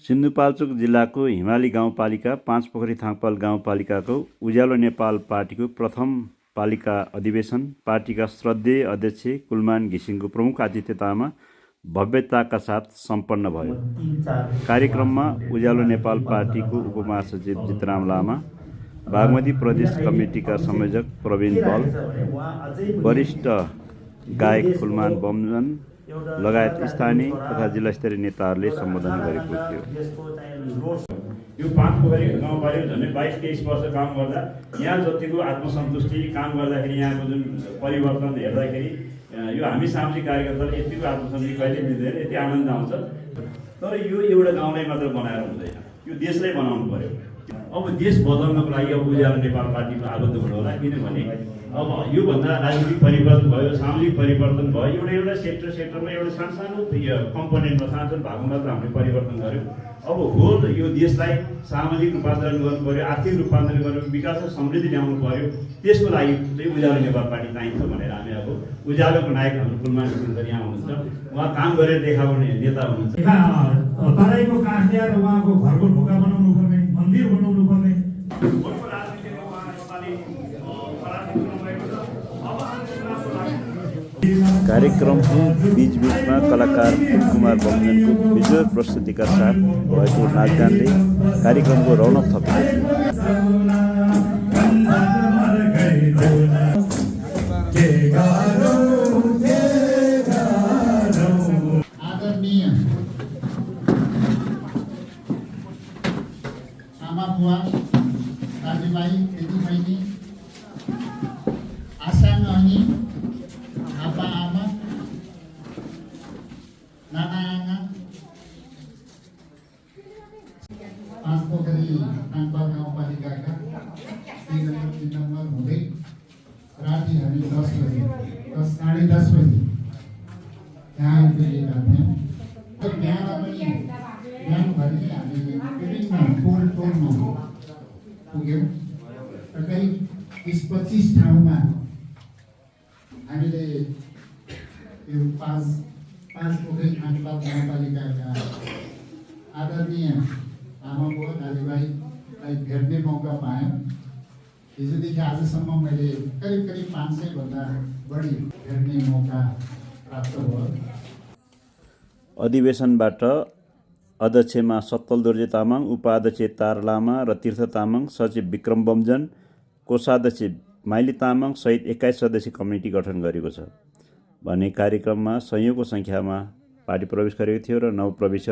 सिन्धुपाल्चोक जिल्लाको हिमाली गाउँपालिका पाँचपोखरी थाङपाल गाउँपालिकाको उज्यालो नेपाल पार्टीको प्रथम पालिका अधिवेशन पार्टीका श्रद्धेय अध्यक्ष कुलमान घिसिङको प्रमुख आतिथ्यतामा भव्यताका साथ सम्पन्न भयो। कार्यक्रममा उज्यालो नेपाल पार्टीको उपमहासचिव जितराम लामा, बागमती प्रदेश कमिटीका संयोजक प्रवीण बल, वरिष्ठ गायक कुलमान बमजन लगायत स्थानीय तथा जिल्लास्तरीय नेताहरूले सम्बोधन गरेको थियो। यो पाँचपोखरी गाउँपालिका झन्डै 22-23 वर्ष काम गर्दा यहाँ जतिको आत्मसन्तुष्टि काम गर्दाखेरि यहाँको जुन परिवर्तन हेर्दाखेरि यो हामी सामाजिक कार्यकर्ताले यतिको आत्मसन्तुष्टि कहिले मिल्दैन, यति आनन्द आउँछ। तर यो एउटा गाउँलाई मात्र बनाएर हुँदैन, यो देशलाई बनाउनु पर्यो। अब देश बदल्नको लागि अब उज्यालो नेपाल पार्टीमा आबद्ध हुनु होला, किनभने अब योभन्दा राजनीतिक परिवर्तन भयो, सामाजिक परिवर्तन भयो, एउटा सेक्टरमा एउटा सानो कम्पोनेन्टमा सानो भागमा मात्र हामीले परिवर्तन गऱ्यौँ। अब होल यो देशलाई सामाजिक रूपान्तरण गर्नु पर्यो, आर्थिक रूपान्तरण गर्नु, विकास र समृद्धि ल्याउनु पर्यो। त्यसको लागि चाहिँ उज्यालो नेपाल पार्टी चाहिन्छ भनेर हामी अब उज्यालोको नायक हाम्रो कुलमान घिसिङ यहाँ हुनुहुन्छ, उहाँ काम गरेर देखाउने नेता हुनुहुन्छ। तराईको काठ ल्याएर उहाँको घरको ढोका बनाउनु पर्ने, मन्दिर बनाउनु पर्ने, कार्यक्रमको बीचबीचमा कलाकार कुमार बमजनको विजुअल प्रस्तुतिका साथ भएको नाचगानले कार्यक्रमको रौनक थपिएको पाँचपोखरी थाङपाल गाउँपालिकाका 3 नम्बर हुँदै राति हामी 10 बजे 10:30 बजे यहाँ आइपुगेका थियौँ। बिहान पनि बिहानभरि नै हामीले विभिन्न टोलमा पुग्यौँ र करिब 20-25 ठाउँमा हामीले यो पाँचपोखरी थाङपाल गाउँपालिकाका आदरणीय आमाबुवा दाजुभाइलाई भेट्ने मौका पायौँ। हिजोदेखि आजसम्म मैले करिब 500 भन्दा बढी भेट्ने मौका प्राप्त भयो। अधिवेशनबाट अध्यक्षमा सत्तल दोर्जे तामाङ, उपाध्यक्ष तार लामा र तीर्थ तामाङ, सचिव विक्रम बमजन, कोषाध्यक्ष माइली तामाङ सहित 21 सदस्यीय कमिटी गठन गरेको छ भने कार्यक्रममा सयौंको सङ्ख्यामा पार्टी प्रवेश गरेको थियो र नवप्रवेश